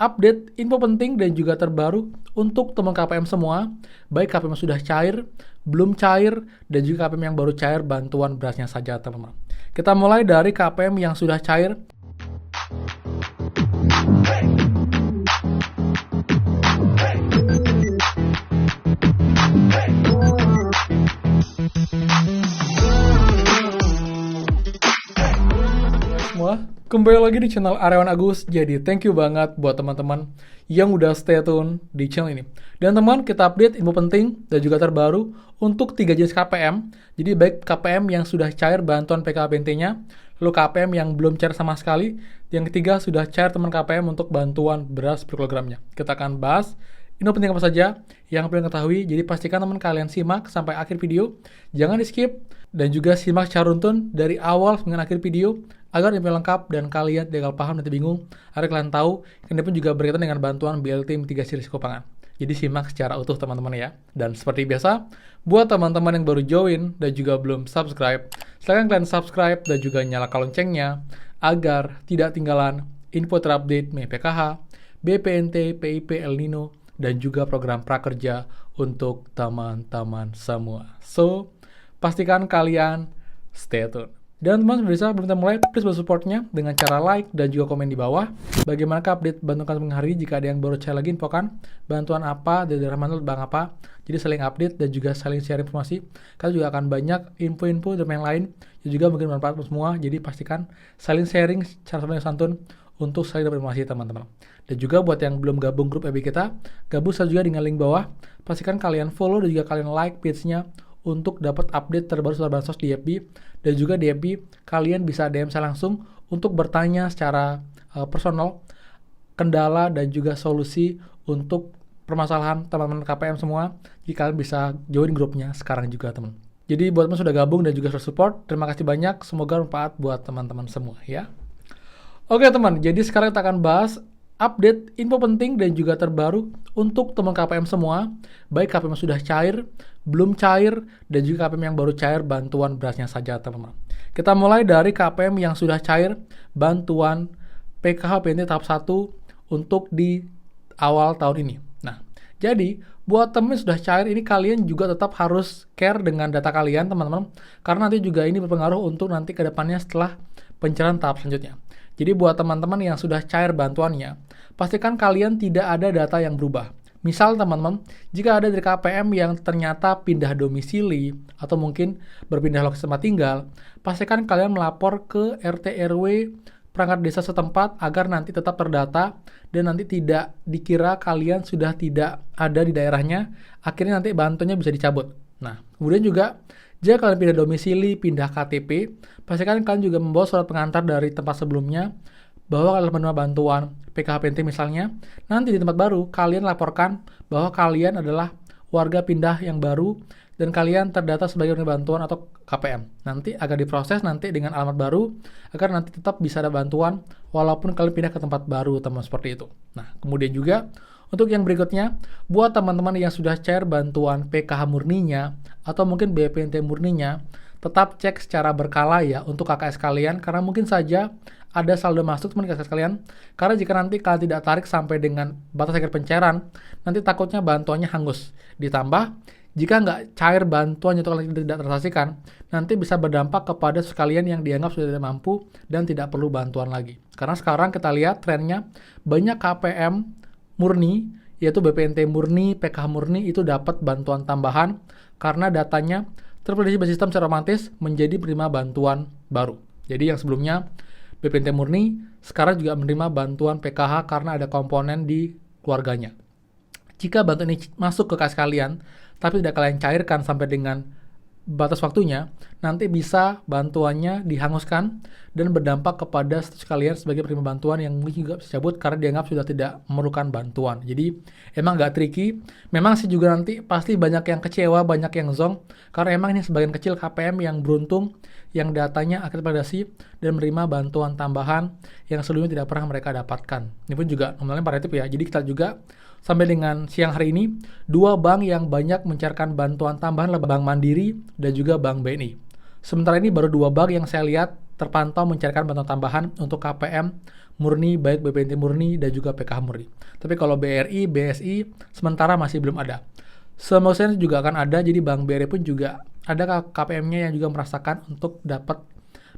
update info penting dan juga terbaru untuk teman KPM semua, baik KPM yang sudah cair, belum cair, dan juga KPM yang baru cair bantuan berasnya saja teman-teman. Kita mulai dari KPM yang sudah cair. Semua kembali lagi di channel Aryawan Agus. Jadi thank you banget buat teman-teman yang udah stay tune di channel ini. Dan teman, kita update info penting dan juga terbaru untuk 3 jenis KPM. Jadi baik KPM yang sudah cair bantuan PKHBNT-nya, lalu KPM yang belum cair sama sekali, yang ketiga sudah cair teman KPM untuk bantuan beras per kilogramnya. Kita akan bahas info penting apa saja yang perlu ketahui. Jadi pastikan teman kalian simak sampai akhir video, jangan di skip, dan juga simak secara runtun dari awal sampai akhir video agar info lengkap dan kalian tidak paham nanti bingung, agar kalian tahu ini pun juga berkaitan dengan bantuan BLT mitigasi risiko pangan. Jadi simak secara utuh teman-teman ya. Dan seperti biasa, buat teman-teman yang baru join dan juga belum subscribe, silahkan kalian subscribe dan juga nyalakan loncengnya agar tidak tinggalan info terupdate mengenai PKH, BPNT, PIP, El Nino, dan juga program prakerja untuk teman-teman semua. So, pastikan kalian stay tune. Dan teman-teman bisa belum kita mulai, please bantu supportnya dengan cara like dan juga komen di bawah. Bagaimana update bantuan kami hari jika ada yang baru share lagi infokan bantuan apa dari daerah mana bang apa. Jadi saling update dan juga saling share informasi. Karena juga akan banyak info-info dan yang lain yang juga mungkin bermanfaat untuk semua. Jadi pastikan saling sharing secara sopan dan santun untuk saling dapat informasi teman-teman. Dan juga buat yang belum gabung grup FB kita, gabung saja juga dengan link bawah. Pastikan kalian follow dan juga kalian like page-nya untuk dapat update terbaru soal bansos di FB. Dan juga di FB kalian bisa DM saya langsung untuk bertanya secara personal kendala dan juga solusi untuk permasalahan teman-teman KPM semua. Jadi kalian bisa join grupnya sekarang juga teman. Jadi buat teman sudah gabung dan juga sudah support, terima kasih banyak. Semoga bermanfaat buat teman-teman semua ya. Oke teman, jadi sekarang kita akan bahas update info penting dan juga terbaru untuk teman KPM semua, baik KPM yang sudah cair, belum cair, dan juga KPM yang baru cair bantuan berasnya saja teman-teman. Kita mulai dari KPM yang sudah cair bantuan PKHBNT tahap 1 untuk di awal tahun ini. Nah, jadi buat teman yang sudah cair ini kalian juga tetap harus care dengan data kalian teman-teman, karena nanti juga ini berpengaruh untuk nanti ke depannya setelah pencairan tahap selanjutnya. Jadi buat teman-teman yang sudah cair bantuannya, pastikan kalian tidak ada data yang berubah. Misal teman-teman, jika ada dari KPM yang ternyata pindah domisili atau mungkin berpindah lokasi tempat tinggal, pastikan kalian melapor ke RT RW perangkat desa setempat agar nanti tetap terdata dan nanti tidak dikira kalian sudah tidak ada di daerahnya, akhirnya nanti bantuannya bisa dicabut. Nah, kemudian juga jika kalian pindah domisili, pindah KTP, pastikan kalian juga membawa surat pengantar dari tempat sebelumnya bahwa kalian menerima bantuan PKHBNT misalnya. Nanti di tempat baru, kalian laporkan bahwa kalian adalah warga pindah yang baru dan kalian terdata sebagai penerima bantuan atau KPM. Nanti agar diproses nanti dengan alamat baru agar nanti tetap bisa ada bantuan walaupun kalian pindah ke tempat baru, teman seperti itu. Nah, kemudian juga untuk yang berikutnya, buat teman-teman yang sudah cair bantuan PKH murninya atau mungkin BPNT murninya, tetap cek secara berkala ya untuk KKS kalian, karena mungkin saja ada saldo masuk teman KKS kalian. Karena jika nanti kalian tidak tarik sampai dengan batas akhir pencairan, nanti takutnya bantuannya hangus. Ditambah, jika nggak cair bantuannya atau kalian tidak transaksikan, nanti bisa berdampak kepada sekalian yang dianggap sudah tidak mampu dan tidak perlu bantuan lagi. Karena sekarang kita lihat trennya, banyak KPM murni, yaitu BPNT murni, PKH murni itu dapat bantuan tambahan karena datanya terprediksi sistem secara otomatis menjadi penerima bantuan baru. Jadi yang sebelumnya BPNT murni sekarang juga menerima bantuan PKH karena ada komponen di keluarganya. Jika bantuan ini masuk ke kas kalian, tapi tidak kalian cairkan sampai dengan batas waktunya, nanti bisa bantuannya dihanguskan dan berdampak kepada status kalian sebagai penerima bantuan yang mungkin juga bisa cabut karena dianggap sudah tidak memerlukan bantuan. Jadi emang agak tricky. Memang sih juga nanti pasti banyak yang kecewa, banyak yang zong karena emang ini sebagian kecil KPM yang beruntung yang datanya akhir validasi dan menerima bantuan tambahan yang sebelumnya tidak pernah mereka dapatkan. Ini pun juga nominalnya variatif ya. Jadi kita juga sampai dengan siang hari ini, 2 bank yang banyak mencairkan bantuan tambahan adalah Bank Mandiri dan juga Bank BNI. Sementara ini baru 2 bank yang saya lihat terpantau mencairkan bantuan tambahan untuk KPM murni, baik BPNT murni dan juga PKH murni. Tapi kalau BRI, BSI sementara masih belum ada. Semestinya juga akan ada, jadi Bank BRI pun juga ada KPM-nya yang juga merasakan untuk dapat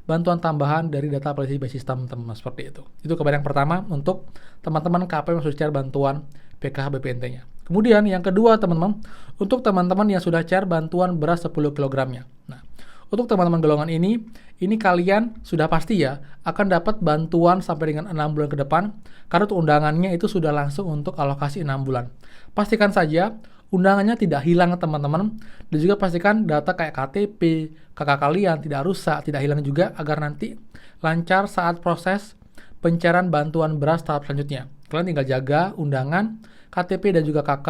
bantuan tambahan dari data aplikasi by system, teman-teman, seperti itu. Itu kabar yang pertama untuk teman-teman KPM yang sudah cair bantuan PKH BPNT-nya. Kemudian yang kedua, teman-teman, untuk teman-teman yang sudah cair bantuan beras 10 kg-nya. Nah, untuk teman-teman golongan ini kalian sudah pasti ya akan dapat bantuan sampai dengan 6 bulan ke depan, karena untuk undangannya itu sudah langsung untuk alokasi 6 bulan. Pastikan saja undangannya tidak hilang, teman-teman, dan juga pastikan data kayak KTP, KK kalian tidak rusak, tidak hilang juga, agar nanti lancar saat proses pencairan bantuan beras tahap selanjutnya. Kalian tinggal jaga undangan, KTP, dan juga KK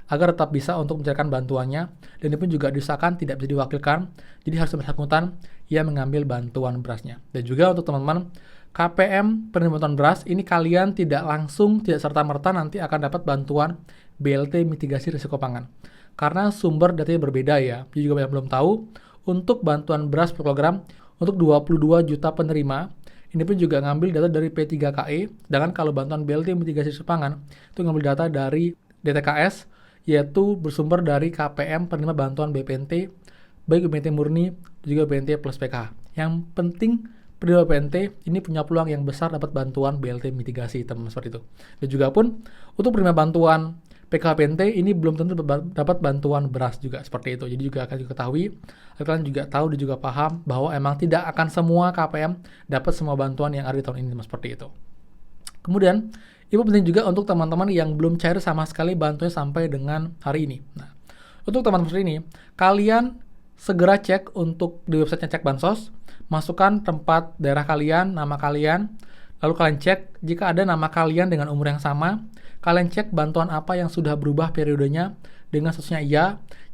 agar tetap bisa untuk mencairkan bantuannya, dan ini pun juga diusahakan tidak bisa diwakilkan, jadi harus bersangkutan yang mengambil bantuan berasnya. Dan juga untuk teman-teman KPM penerima bantuan beras, ini kalian tidak langsung, tidak serta-merta nanti akan dapat bantuan BLT mitigasi risiko pangan. Karena sumber datanya berbeda ya. Jadi juga banyak belum tahu, untuk bantuan beras per kilogram untuk 22 juta penerima, ini pun juga ngambil data dari P3KE, sedangkan kalau bantuan BLT mitigasi risiko pangan, itu ngambil data dari DTKS, yaitu bersumber dari KPM penerima bantuan BPNT, baik BPNT murni, juga BPNT plus PKH. Yang penting, penerima BPNT ini punya peluang yang besar dapat bantuan BLT mitigasi, teman-teman, seperti itu. Dan juga pun, untuk penerima bantuan PKH-BPNT ini belum tentu dapat bantuan beras juga, seperti itu. Jadi juga akan diketahui, kalian juga tahu dan juga paham bahwa emang tidak akan semua KPM dapat semua bantuan yang ada di tahun ini, seperti itu. Kemudian, itu penting juga untuk teman-teman yang belum cair sama sekali bantuannya sampai dengan hari ini. Nah, untuk teman-teman seperti ini, kalian segera cek untuk di websitenya Cek Bansos, masukkan tempat daerah kalian, nama kalian, lalu kalian cek jika ada nama kalian dengan umur yang sama, kalian cek bantuan apa yang sudah berubah periodenya dengan statusnya iya.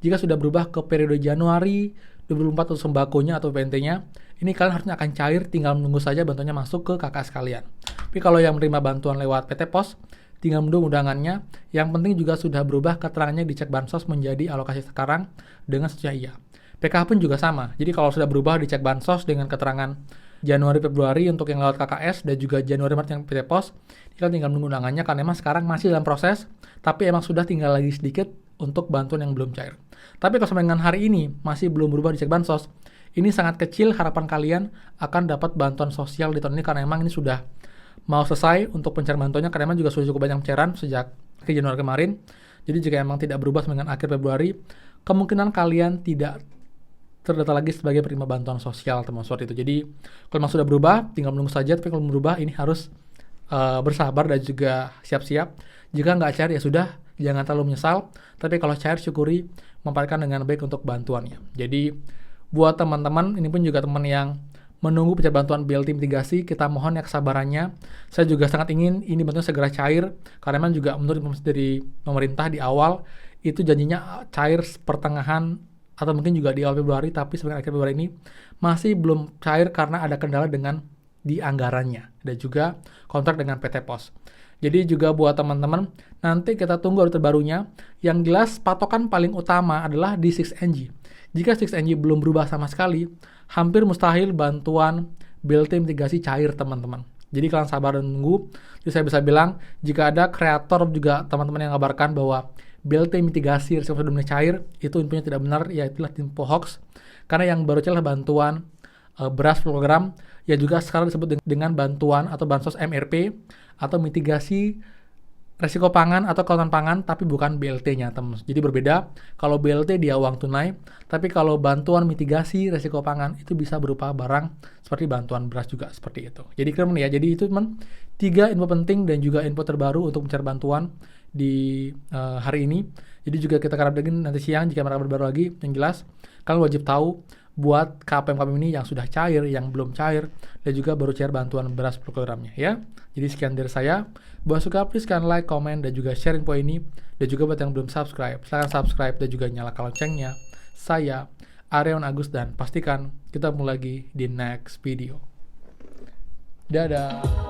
Jika sudah berubah ke periode Januari 2024 untuk sembakonya atau BPNT-nya, ini kalian harusnya akan cair, tinggal menunggu saja bantuannya masuk ke KKS kalian. Tapi kalau yang menerima bantuan lewat PT Pos, tinggal menunggu undangannya. Yang penting juga sudah berubah keterangannya di Cek Bansos menjadi alokasi sekarang dengan statusnya iya. PKH pun juga sama. Jadi kalau sudah berubah di Cek Bansos dengan keterangan Januari Februari untuk yang lewat KKS dan juga Januari Maret yang PT Pos, kita tinggal menunggu undangannya karena emang sekarang masih dalam proses, tapi emang sudah tinggal lagi sedikit untuk bantuan yang belum cair. Tapi kalau sampai dengan hari ini masih belum berubah di Cek Bansos, ini sangat kecil harapan kalian akan dapat bantuan sosial di tahun ini karena emang ini sudah mau selesai untuk pencairan bantuannya, karena emang juga sudah cukup banyak pencairan sejak Januari kemarin. Jadi jika emang tidak berubah sampai dengan akhir Februari, kemungkinan kalian tidak terdata lagi sebagai penerima bantuan sosial, teman-teman, seperti itu. Jadi kalau memang sudah berubah, tinggal menunggu saja. Tapi kalau berubah, ini harus bersabar dan juga siap-siap. Jika nggak cair ya sudah, jangan terlalu menyesal. Tapi kalau cair, syukuri, manfaatkan dengan baik untuk bantuannya. Jadi buat teman-teman, ini pun juga teman yang menunggu pencairan bantuan BLT mitigasi, kita mohon ya kesabarannya. Saya juga sangat ingin ini bantuan segera cair, karena memang juga menurut informasi dari pemerintah di awal, itu janjinya cair pertengahan atau mungkin juga di awal Februari, tapi sampai akhir Februari ini masih belum cair karena ada kendala dengan di anggarannya dan juga kontrak dengan PT Pos. Jadi juga buat teman-teman, nanti kita tunggu update terbarunya. Yang jelas patokan paling utama adalah di 6NG. Jika 6NG belum berubah sama sekali, hampir mustahil bantuan BLT mitigasi cair, teman-teman. Jadi kalian sabar dan tunggu. Jadi saya bisa bilang, jika ada kreator juga teman-teman yang ngabarkan bahwa BLT mitigasi risiko sudah mulai cair, itu infonya tidak benar, ya itulah info hoax. Karena yang baru cair adalah bantuan beras program, ya juga sekarang disebut dengan bantuan atau bansos MRP atau mitigasi risiko pangan atau kelautan pangan, tapi bukan BLT-nya, teman. Jadi berbeda. Kalau BLT dia uang tunai, tapi kalau bantuan mitigasi risiko pangan itu bisa berupa barang seperti bantuan beras juga, seperti itu. Jadi keren ya. Jadi itu teman 3 info penting dan juga info terbaru untuk mencari bantuan di hari ini. Jadi juga kita akan update nanti siang jika mereka baru lagi. Yang jelas kalian wajib tahu buat KPM ini yang sudah cair, yang belum cair, dan juga baru cair bantuan beras per kilogramnya ya. Jadi sekian dari saya. Buat suka please kalian like, comment, dan juga share info ini. Dan juga buat yang belum subscribe, silahkan subscribe dan juga nyalakan loncengnya. Saya Aryawan Agus dan pastikan kita ketemu lagi di next video. Dadah.